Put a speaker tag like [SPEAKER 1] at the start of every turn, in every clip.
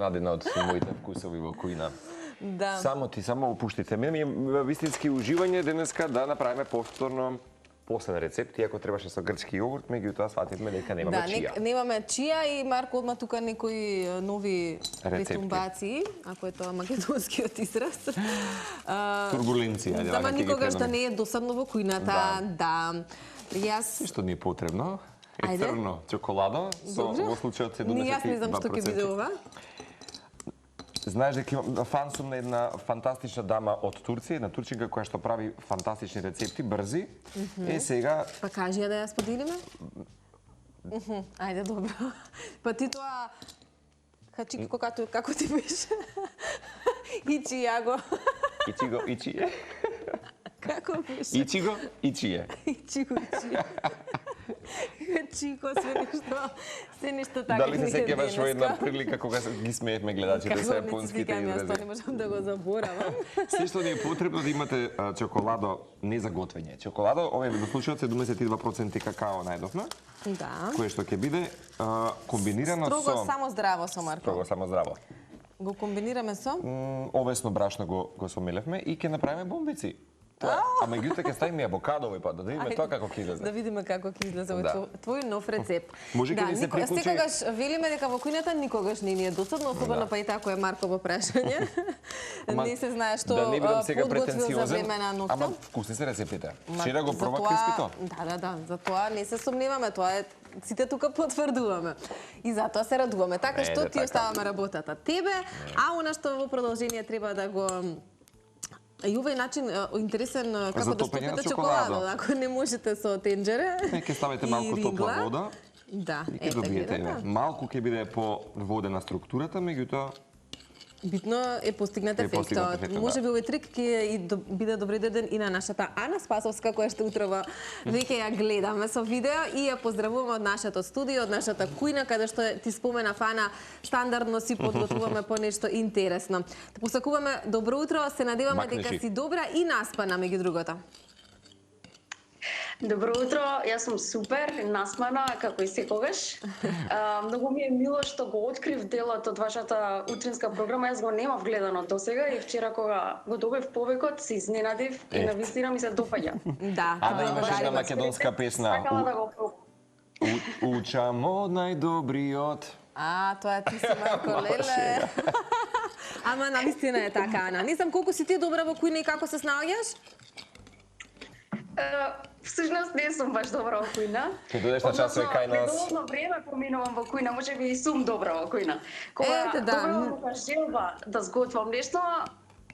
[SPEAKER 1] изненадена од моите вкусови во кујна.
[SPEAKER 2] Да.
[SPEAKER 1] Само опуштите. Мене ми е вистински уживање денеска да направиме повторно посебен рецепт, иако требаше со грчки јогурт, меѓутоа свативме дека немаме чија.
[SPEAKER 2] Да, немаме чија и Марко одма тука некои нови ретумбации, ако е тоа македонскиот израз.
[SPEAKER 1] Турбуленција.
[SPEAKER 2] Зама никогаш да не е досадно во кујната, да. Јас...
[SPEAKER 1] Што ни е потребно? Е црно чоколадо, во случајот 72%.
[SPEAKER 2] Јас не знам што ќе биде ова.
[SPEAKER 1] Знаеш дека фан сум на една фантастична дама од Турција, една турчинка која што прави фантастични рецепти, брзи. Е сега...
[SPEAKER 2] Па кажи ја да ја споделиме? Ајде, добро. Па ти тоа... Хачики како ти беше? Ичи јаго.
[SPEAKER 1] Ичие.
[SPEAKER 2] Како беше?
[SPEAKER 1] Ичиго, ичие.
[SPEAKER 2] Ичиго, ичие. Чико, се нешто така.
[SPEAKER 1] Дали се сеќаваш во една прилика кога ги смеевме гледачите со јапонските изрази?
[SPEAKER 2] Како не можам да го заборавам.
[SPEAKER 1] Се што ни е потребно да имате чоколадо не за готвење. Чоколадо, ова е во случајот 72% какао најдовна.
[SPEAKER 2] Да.
[SPEAKER 1] Кое што ќе биде комбинирано со...
[SPEAKER 2] Строго само здраво со Марко.
[SPEAKER 1] Строго само здраво.
[SPEAKER 2] Го комбинираме со?
[SPEAKER 1] Овесно брашно го смелевме и ќе направиме бомбици. А меѓутоа ќе ставиме авокадови па да видиме тоа како ќе излезе.
[SPEAKER 2] Да видиме како ќе излезе твој нов рецепт.
[SPEAKER 1] Може ќе ни се приклучи.
[SPEAKER 2] Секогаш велиме дека во кујната никогаш не ни е досадно, особено па и тако е Марко во прашање. Не се знае што
[SPEAKER 1] да не бидам сега
[SPEAKER 2] претенциозен за време на ноќта.
[SPEAKER 1] Ама вкусни се рецептите. Вчера го пробав криспито.
[SPEAKER 2] Да, за тоа не се сомневаме, тоа е сите тука потврдуваме. И затоа се радуваме. Така што ти оставаме работата тебе, а она што во продолжение треба да го и овој начин интересен како да стопите чоколадо, ако не можете со тенџере.
[SPEAKER 1] Ќе ставите малку топла вода.
[SPEAKER 2] Да,
[SPEAKER 1] ќе добиете малку ќе биде по водена структурата, меѓутоа
[SPEAKER 2] битно е постигнат ефектот. Може би овој трик ќе биде добреден и на нашата Ана Спасовска, која што утрово веќе ја гледаме со видео и ја поздравуваме од нашето студио, од нашата кујна, каде што ти спомена Фана, стандардно си подготвуваме по нешто интересно. Те посакуваме добро утро, се надеваме дека си добра и наспана меѓу другото.
[SPEAKER 3] Добро утро, јас сум супер, насмана, како и секогаш. Многу ми е мило што го открив делот од вашата утринска програма, јас го немав гледано досега и вчера кога го добив повикот, се изненадив и навистина ми се допаѓа.
[SPEAKER 2] Да,
[SPEAKER 1] да имаш една македонска песна.
[SPEAKER 3] Сакала да го пробам.
[SPEAKER 1] Учам од најдобриот.
[SPEAKER 2] Тоа ти си Марко леле. Ама навистина е така, Ана. Не знам колку си ти добра во кујна и како се снаоѓаш?
[SPEAKER 3] Всушност не сум баш добра во кујна.
[SPEAKER 1] Ќе дојдеш на часове кај нас.
[SPEAKER 3] Доволно време поминувам во кујна, можеби и сум добра во кујна. Кога добивам нека желба да сготвам нешто,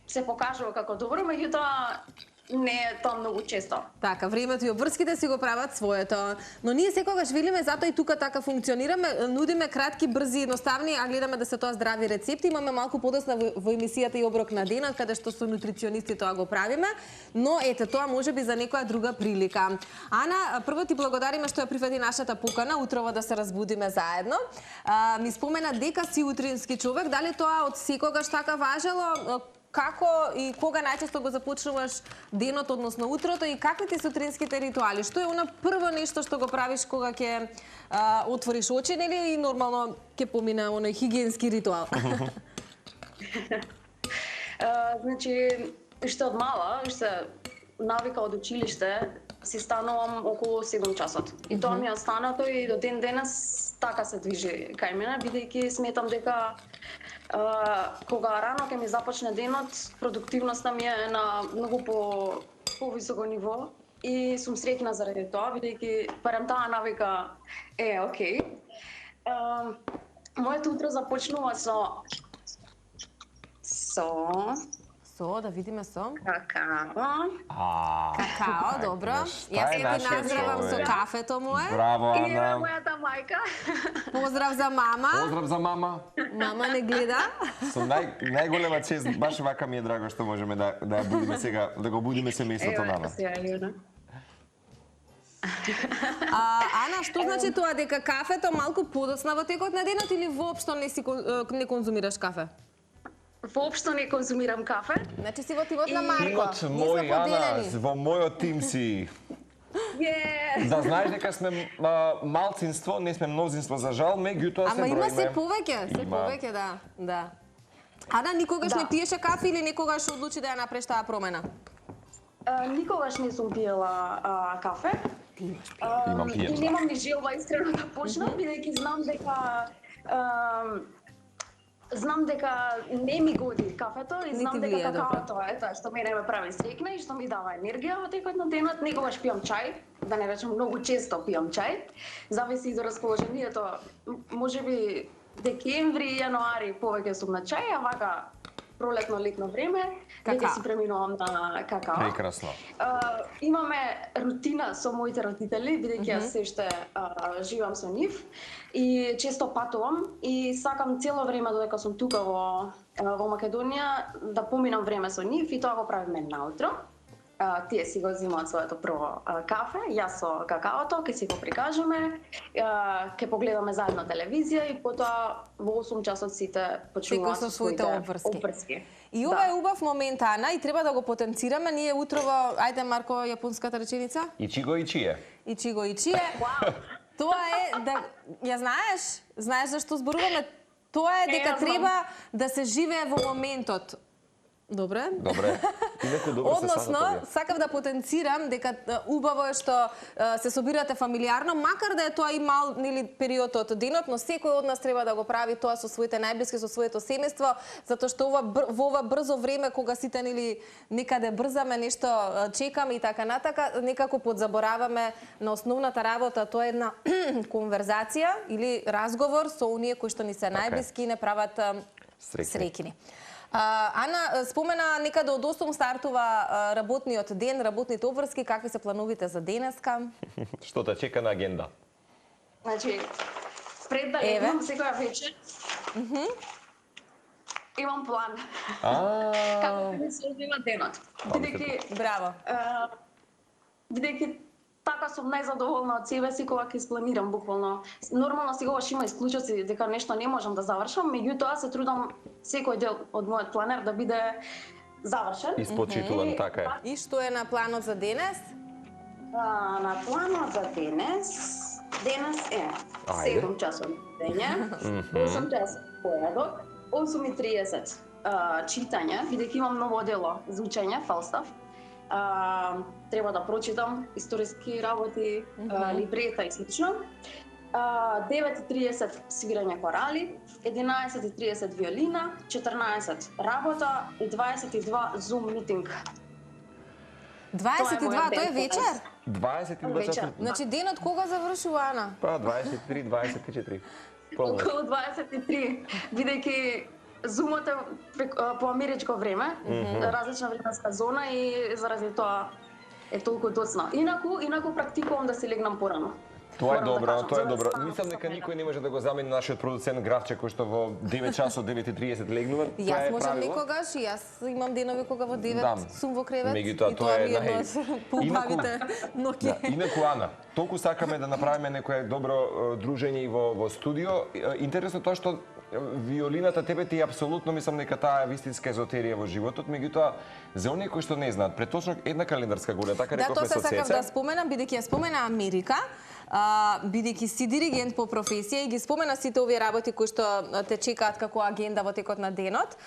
[SPEAKER 3] се покажува како добро, меѓутоа не е тоа многу често.
[SPEAKER 2] Така, времето и обврските си го прават своето. Но ние секогаш велиме, затоа и тука така функционираме, нудиме кратки, брзи, едноставни, а гледаме да се тоа здрави рецепти. Имаме малку подоцна во емисијата и оброк на денот, каде што со нутриционисти тоа го правиме, но ете тоа можеби за некоја друга прилика. Ана, прво ти благодариме што ја прифати нашата покана, утрово да се разбудиме заедно. Ми спомена дека си утрински човек, дали тоа од секогаш така важело? Како и кога најчесто го започнуваш денот, односно утрото, и какви ти се утринските ритуали? Што е она прво нешто што го правиш кога ќе отвориш очи, нели, и нормално ќе помине оној хигиенски ритуал?
[SPEAKER 3] Значи, уште од мала, уште навика од училиште, си станувам околу 7 часот. И тоа ми е останато и до ден денес така се движи кај мене, бидејќи сметам дека кога рано ќе ми започне денот, продуктивноста ми е на многу повисоко ниво и сум среќна заради тоа, бидејќи барем таа навика е окей. Моето утро започнува со
[SPEAKER 2] да видиме со
[SPEAKER 3] какао.
[SPEAKER 2] Какао, добро. Јас ќе ти наздравам со кафето мое.
[SPEAKER 1] Браво, Ана.
[SPEAKER 3] И на мојата мајка.
[SPEAKER 2] Поздрав за мама.
[SPEAKER 1] Поздрав за мама.
[SPEAKER 2] Мама не гледа.
[SPEAKER 1] Со најголема чест, баш вака ми е драго што можеме да ја будиме сега, да го будиме семејството на нас.
[SPEAKER 2] Ана, што значи тоа, дека кафето малку подоцна во текот на денот или воопшто не конзумираш кафе?
[SPEAKER 3] Воопшто не конзумирам кафе.
[SPEAKER 2] Значи си во тимот на Марко.
[SPEAKER 1] Тимот мој, Ана, во мојот тим си. Да знаеш дека сме малцинство, не сме мнозинство за жал, меѓутоа се
[SPEAKER 2] Ама има се
[SPEAKER 1] броиме.
[SPEAKER 2] повеќе,
[SPEAKER 1] Има.
[SPEAKER 2] да. Ана никогаш
[SPEAKER 3] Да.
[SPEAKER 2] не пиеше кафе или никогаш одлучи да ја направиш таа промена?
[SPEAKER 3] Никогаш не сум пиела кафе.
[SPEAKER 1] Имам
[SPEAKER 3] И
[SPEAKER 1] пијам.
[SPEAKER 3] немам ни желба искрено да почнам, бидејќи знам дека не ми годи кафето и знам
[SPEAKER 2] Нити
[SPEAKER 3] дека
[SPEAKER 2] влие добро.
[SPEAKER 3] какаото е тоа што мене ме прави среќна и што ми дава енергија во текот на денот. Некогаш пијам чај, да не речем многу често пијам чај. Зависи и до расположението. Можеби декември, јануари повеќе сум на чај, а вака пролетно летно време веќе
[SPEAKER 2] Какао.
[SPEAKER 3] си преминувам на какао.
[SPEAKER 1] Прекрасно.
[SPEAKER 3] Имаме рутина со моите родители, бидејќи јас се уште живам со нив и често патувам и сакам цело време додека сум тука во Македонија да поминам време со нив и тоа го правиме наутро. Тие си го взимаат своето прво кафе, јас со какаото, ќе си го прикажеме, ќе погледаме заедно телевизија и потоа во 8 часот сите почнуваат
[SPEAKER 2] Секој со своите обврски.
[SPEAKER 3] обврски.
[SPEAKER 2] И ова е убав момент, Ана, и треба да го потенцираме. Ние утрово, ајде Марко, јапонската реченица?
[SPEAKER 1] Ичиго и чие.
[SPEAKER 2] Ичиго ичие. Тоа е да ја знаеш? Знаеш зашто зборуваме? Тоа е дека
[SPEAKER 3] ја знам.
[SPEAKER 2] треба да се живее во моментот. Добре?
[SPEAKER 1] Добре. Инаку добро се
[SPEAKER 2] Односно,
[SPEAKER 1] садат
[SPEAKER 2] сакав да потенцирам дека убаво е што се собирате фамилиарно, макар да е тоа и мал нели период од денот, но секој од нас треба да го прави тоа со своите најблиски, со своето семејство, затоа што во ова брзо време кога сите нели некаде брзаме, нешто чекаме и така натака, некако подзабораваме на основната работа, тоа е една конверзација или разговор со оние кои што ни се најблиски и не прават среќни. Ана, спомена некаде од 8 стартува работниот ден, работните обврски, какви се плановите за денеска?
[SPEAKER 1] Што те чека на агенда?
[SPEAKER 3] Значи, пред да
[SPEAKER 2] Еве.
[SPEAKER 3] легнам секоја вечер, имам план. Како да се одвива денот. Бидејќи
[SPEAKER 2] Браво.
[SPEAKER 3] бидејќи така сум најзадоволна од себе си кога ќе испланирам буквално. Нормално секогаш има исклучоци дека нешто не можам да завршам, меѓутоа се трудам секој дел од мојот планер да биде завршен.
[SPEAKER 1] Испочитуван, така е.
[SPEAKER 2] И што е на планот за денес?
[SPEAKER 3] На планот за денес е
[SPEAKER 1] Ајде.
[SPEAKER 3] 7 часот дење, 8 часот појадок, 8:30 читање, бидејќи имам ново дело за учење, Фалстаф. Треба да прочитам историски работи, либрета и слично. 9:30 свирање корали, 11:30 виолина, 14 работа и 22 Zoom митинг.
[SPEAKER 2] 22, тоа е вечер?
[SPEAKER 1] 22
[SPEAKER 3] Вечер.
[SPEAKER 1] часа.
[SPEAKER 2] Значи денот кога завршува, Ана?
[SPEAKER 1] Па 23, 24. Полно.
[SPEAKER 3] Околу 23, бидејќи Зумот е по америчко време, различна временска зона и заради тоа е толку доцна. Инаку практикувам да се легнам порано.
[SPEAKER 1] Тоа е
[SPEAKER 3] Морам да
[SPEAKER 1] добро,
[SPEAKER 3] кажам,
[SPEAKER 1] тоа е
[SPEAKER 3] за да
[SPEAKER 1] добро.
[SPEAKER 3] станам
[SPEAKER 1] Мислам дека
[SPEAKER 3] спокојна.
[SPEAKER 1] никој не може да го замени нашиот продуцент Гравче кој што во 9 часот 9:30 легнува. Тоа
[SPEAKER 2] Јас
[SPEAKER 1] е
[SPEAKER 2] можам
[SPEAKER 1] правило.
[SPEAKER 2] некогаш и јас имам денови кога во 9
[SPEAKER 1] Да.
[SPEAKER 2] сум во кревет.
[SPEAKER 1] Меѓутоа,
[SPEAKER 2] и
[SPEAKER 1] тоа е
[SPEAKER 2] ми едно
[SPEAKER 1] нај-
[SPEAKER 2] од поубавите ноќи.
[SPEAKER 1] Да, инаку Ана, толку сакаме да направиме некое добро дружење и во студио. Интересно тоа што виолината тебе ти апсолутно мислам дека таа е вистинска езотерија во животот, меѓутоа за оние кои што не знаат, пred точно една календарска година, така
[SPEAKER 2] Да,
[SPEAKER 1] рековме
[SPEAKER 2] тоа се
[SPEAKER 1] со
[SPEAKER 2] сакав
[SPEAKER 1] Цеца.
[SPEAKER 2] да споменам, бидејќи ја спомена Америка, бидејќи си диригент по професија и ги спомена сите овие работи кои што те чекаат како агенда во текот на денот.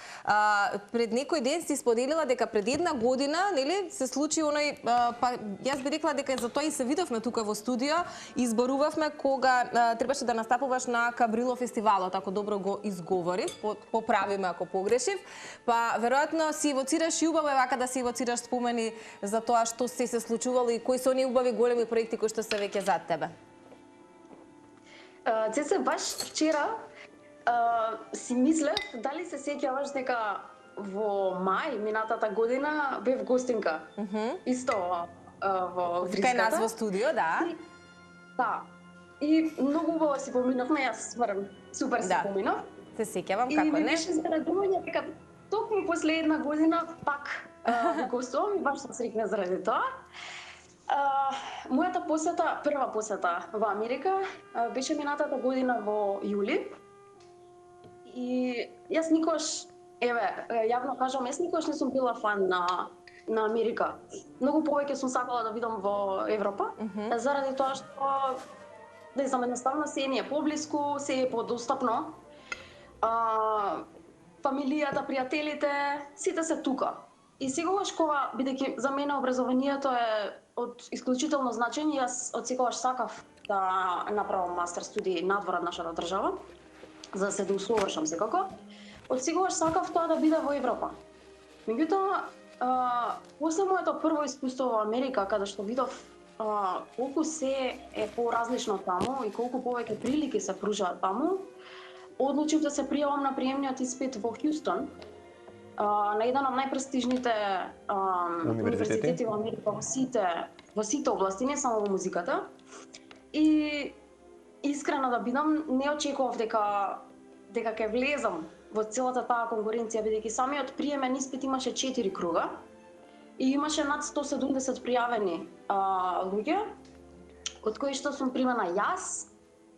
[SPEAKER 2] Пред некој ден си споделила дека пред една година, нели, се случи оној, па јас би рекла дека за тоа и се видовме тука во студио, изборувавме кога требаше да настапуваш на Кабрило фестивалот, ако добро го изговорив, поправиме ако погрешив. Па веројатно си евоцираш и убаво е вака да си евоцираш спомени за тоа што се случувало и кои се оние убави големи проекти кои што се веќе зад тебе.
[SPEAKER 3] Цеце, баш вчера си мислев дали се сеќаваш дека во мај минатата година бев гостинка. Исто во
[SPEAKER 2] Кај нас
[SPEAKER 3] Фриската.
[SPEAKER 2] во студио, да.
[SPEAKER 3] Да. И многу убаво си поминавме, јас смрам, супер си
[SPEAKER 2] Да.
[SPEAKER 3] поминав.
[SPEAKER 2] Се сеќавам
[SPEAKER 3] И
[SPEAKER 2] како
[SPEAKER 3] ми
[SPEAKER 2] не.
[SPEAKER 3] беше зарадување дека токму после една година пак го гостувам и баш сум среќна заради тоа. Мојата посета, прва посета во Америка беше минатата година во јули. И јас никош Еве, јавно кажам, јас никогаш не сум била фан на Америка. Многу повеќе сум сакала да видам во Европа, заради тоа што не знам, едноставно се ни е поблиску, се е подостапно. Фамилијата, пријателите, сите се тука. И секогаш кога, бидејќи за мене образованието е од исклучително значење, јас од секогаш сакав да направам мастер студии надвор од нашата држава, за да се доусовршам секако. Од секогаш сакав тоа да биде во Европа. Меѓутоа, после моето прво искуство во Америка, каде што видов колку се е поразлично таму и колку повеќе прилики се пружаат таму, одлучив да се пријавам на приемниот испит во Хјустон, на еден од најпрестижните универзитети во Америка во сите области, не само во музиката. И искрено да бидам, не очекував дека ќе влезам во целата таа конкуренција, бидејќи самиот приемен испит имаше 4 круга и имаше над 170 пријавени луѓе, од кои што сум примена јас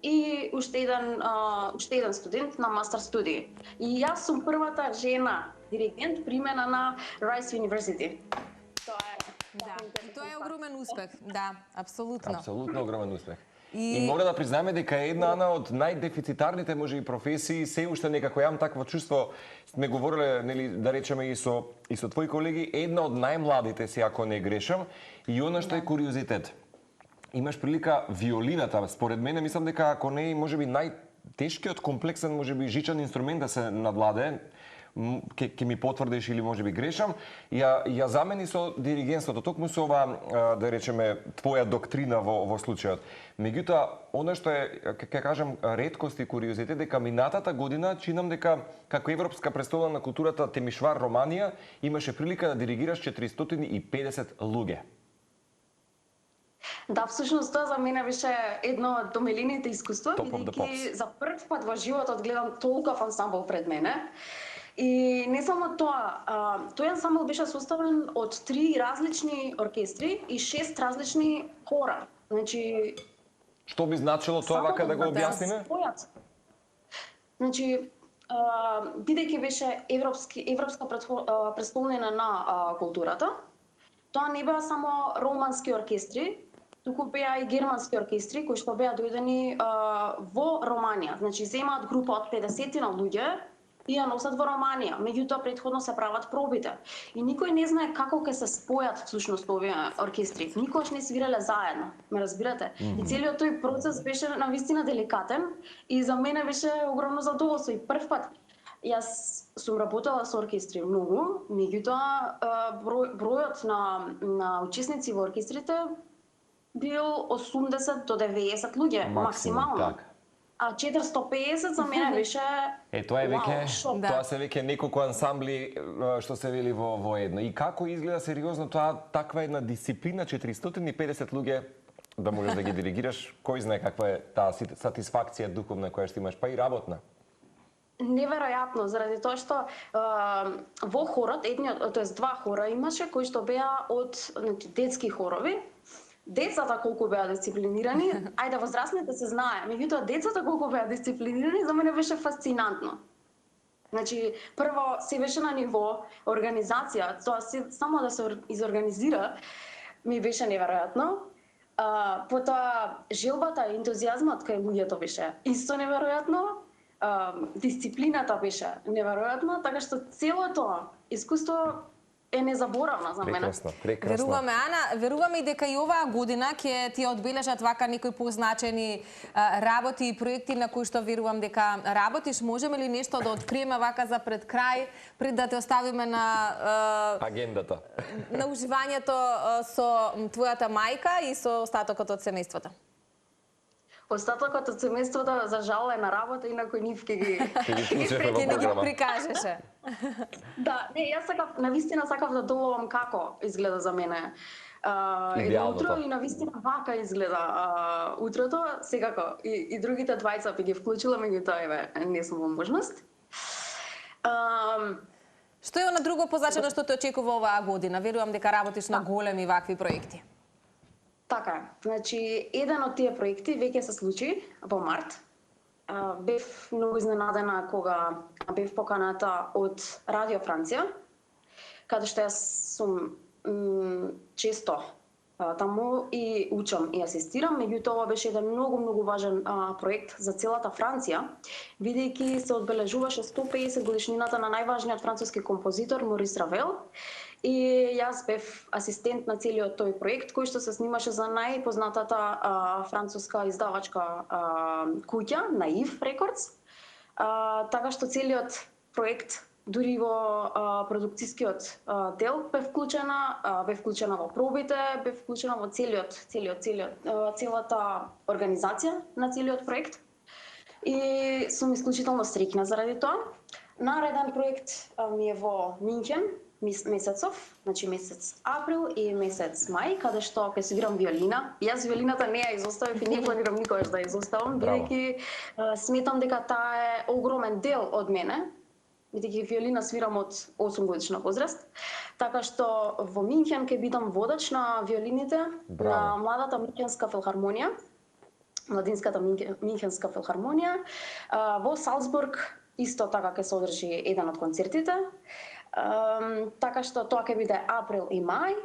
[SPEAKER 3] и уште еден студент на мастер студии. И јас сум првата жена диригент примена на Rice University.
[SPEAKER 2] Тоа е огромен успех, да, апсолутно.
[SPEAKER 1] Апсолутно огромен успех. И мора да признаеме дека е една од најдефицитарните можеби професии, се уште некако јам такво чувство, сме говореле, нели, да речеме и со твои колеги, една од најмладите си, ако не грешам, и она што е куриозитет. Имаш прилика виолината, според мене мислам дека ако не е можеби најтешкиот комплексен можеби жичен инструмент да се надладе, ќе ми потврдиш или можеби грешам, ја замени со диригентството, токму со ова, да речеме, твоја доктрина во случајот. Меѓутоа, она што е, ќе кажам, реткост и куриозитет, дека минатата година чинам дека како Европска престола на културата Темишвар Романија имаше прилика да диригираш 450 луѓе.
[SPEAKER 3] Да, всушност тоа за мене беше едно од домелините искуства, бидејќи за прв пат во животот гледам толков ансамбл пред мене. И не само тоа, тој ансамбл беше составен од 3 различни оркестри и 6 различни хора. Значи,
[SPEAKER 1] што би значило тоа вака да го објасниме?
[SPEAKER 3] Значи, бидејќи беше европска престолнина на културата, тоа не беа само романски оркестри, туку беа и германски оркестри кои што беа дојдени во Романија. Значи, земаат група од 50 на луѓе и ја носат во Романија. Меѓутоа, претходно се прават пробите. И никој не знае како ќе се спојат всушност овие оркестри. Никогаш не свирале заедно, ме разбирате? И целиот тој процес беше навистина деликатен и за мене беше огромно задоволство. И прв пат јас сум работела со оркестри многу, меѓутоа бројот на учесници во оркестрите бил 80 до 90 луѓе максимално. А 450 за мене беше
[SPEAKER 1] тоа е веќе, тоа се веќе неколку ансамбли што се вели во едно. И како изгледа сериозно тоа таква една дисциплина, 450 луѓе да можеш да ги диригираш, кој знае каква е таа сатисфакција духовна која што имаш, па и работна?
[SPEAKER 3] Неверојатно, заради тоа што во хорот, тоест 2 хора имаше кои што беа од детски хорови. Децата колку беа дисциплинирани, ајде возрастните се знае, меѓутоа децата колку беа дисциплинирани за мене беше фасцинантно. Значи, прво се беше на ниво организација, тоа само да се изорганизира ми беше неверојатно. Потоа желбата и ентузијазмот кај луѓето беше исто неверојатно. Дисциплината беше неверојатна, така што целото искуство е незаборавна за мене.
[SPEAKER 1] Прекрасно.
[SPEAKER 2] Веруваме, Ана, веруваме и дека и оваа година ќе ти одбележат вака некои позначени работи и проекти на кои што верувам дека работиш. Можеме ли нешто да откриеме вака за пред крај, пред да те оставиме на
[SPEAKER 1] агендата,
[SPEAKER 2] на уживањето со твојата мајка и со остатокот од семејството?
[SPEAKER 3] Остатокот од семејството за жал е на работа, инаку нив ќе ги
[SPEAKER 2] прикажеше.
[SPEAKER 3] Да, не, јас сакав, навистина сакав да доловам како изгледа за мене едно утро и навистина вака изгледа утрото, секако. И другите двајца би ги вклучила, меѓутоа еве не сум во можност.
[SPEAKER 2] Што е на друго позначено што те очекува оваа година? Верувам дека работиш на големи вакви проекти.
[SPEAKER 3] Така, значи, еден од тие проекти веќе се случи во март. бев многу изненадена кога бев поканата од Радио Франција, каде што јас сум често таму и учам и асистирам, меѓутоа ова беше еден многу важен проект за целата Франција, бидејќи се одбележуваше 150 годишнината на најважниот француски композитор Морис Равел. И јас бев асистент на целиот тој проект, кој што се снимаше за најпознатата француска издавачка куќа, Наив Рекордс. Така што целиот проект, дури во продукцијскиот дел бев вклучена во пробите, бев вклучена во целата организација на целиот проект. И сум исклучително среќна заради тоа. Нареден проект ми е во Минхен, месецов, значи месец април и месец мај, каде што ќе свирам виолина. Јас виолината не ја изоставив и не планирам никогаш да ја изоставам, бидејќи сметам дека таа е огромен дел од мене, бидејќи виолина свирам од 8 годишна возраст. Така што во Минхен ќе бидам водач на виолините на младата Минхенска филхармонија, младинската Минхенска филхармонија. Во Салцбург исто така ќе се одржи еден од концертите. Така што тоа ќе биде април и мај.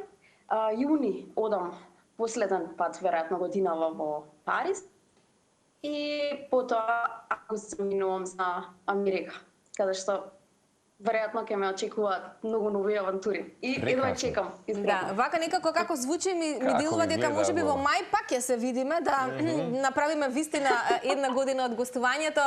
[SPEAKER 3] Јуни одам последен пат, веројатно годинава во Париз. И потоа август минувам за Америка, каде што веројатно ќе ме очекуваат многу нови авантури. И едва чекам.
[SPEAKER 2] Да, вака некако како звучи ми делува дека можеби во мај пак ќе се видиме да направиме вистина една година од гостувањето,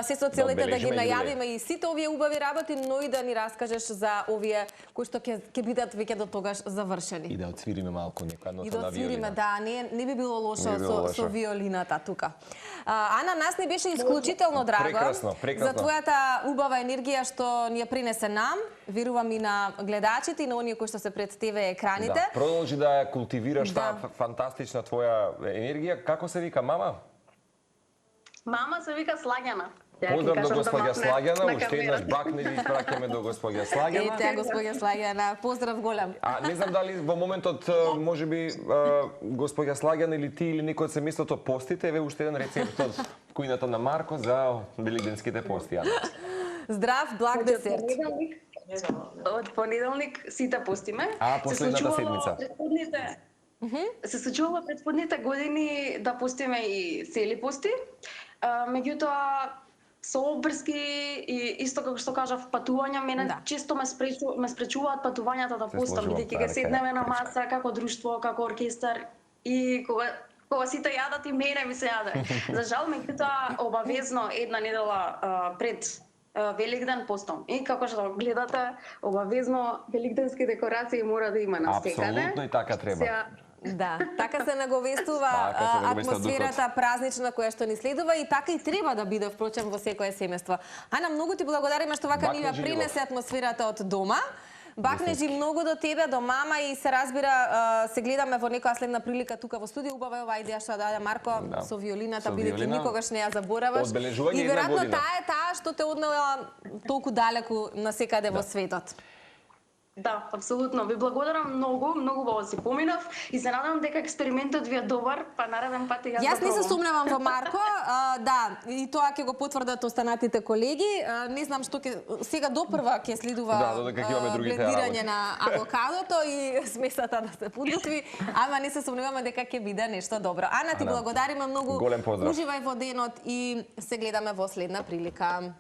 [SPEAKER 2] се со целите да ги најавиме и сите овие убави работи, но и да ни раскажеш за овие кои што ќе бидат веќе до тогаш завршени.
[SPEAKER 1] И да отсвириме малку некоја нота на виолина.
[SPEAKER 2] И да отсвириме, да, не би било лошо со виолината тука. Ана, нас ни беше исклучително драго за твојата убава енергија што ни ја принесе нам, верувам и на гледачите и на оние кои што се пред ТВ екраните.
[SPEAKER 1] Да, продолжи да ја култивираш таа фантастична твоја енергија. Како се вика мама?
[SPEAKER 3] Мама се вика Слагјана.
[SPEAKER 1] Поздрав до господја Слагјана, уште еднаш бакне ги испраќаме до господја Слагјана.
[SPEAKER 2] Ете, господја Слагјана, поздрав голем.
[SPEAKER 1] Не знам дали во моментот можеби господја Слагјана или ти или некој од семејството постите, еве уште еден рецепт од кујната на Марко за велигденските пости.
[SPEAKER 2] Здрав, благ десерт.
[SPEAKER 3] Од понеделник сите постиме.
[SPEAKER 1] Последната седмица.
[SPEAKER 3] Се случувало претходните години да постиме и цели пости. Меѓутоа со обврски и исто како што кажав патувања, мене често ме спречуваат патувањата да постам, бидејќи ќе седнеме на маса како друштво, како оркестар и кога сите јадат и мене ми се јаде. За жал, меѓутоа обавезно една недела пред Великден постам. И како што гледате, обавезно великденски декорации мора да има навсекаде.
[SPEAKER 1] Апсолутно и така треба.
[SPEAKER 2] Да, така се наговестува атмосферата празнична која што ни следува и така и треба да биде впрочем во секое семејство. Ана, многу ти благодариме што вака ни ја принесе атмосферата од дома. Бакнежи многу до тебе, до мама и се разбира, се гледаме во некоја следна прилика тука во студио. Убава е оваа идеја што даде Марко со виолината, бидејќи никогаш не ја забораваш. И веројатно таа што те однела толку далеку насекаде во светот.
[SPEAKER 3] Да, апсолутно. Ви благодарам многу, многу убаво си поминав и се надевам дека експериментот ви е добар, па нареден пат и јас
[SPEAKER 2] не се сумневам во Марко, да, и тоа ќе го потврдат останатите колеги. Не знам што ќе сега допрва ќе следува блендирање на авокадото и смесата да се подготви, ама не се сумневаме дека ќе биде нешто добро. Ана, ти благодариме многу.
[SPEAKER 1] Голем поздрав.
[SPEAKER 2] Уживај во денот и се гледаме во следна прилика.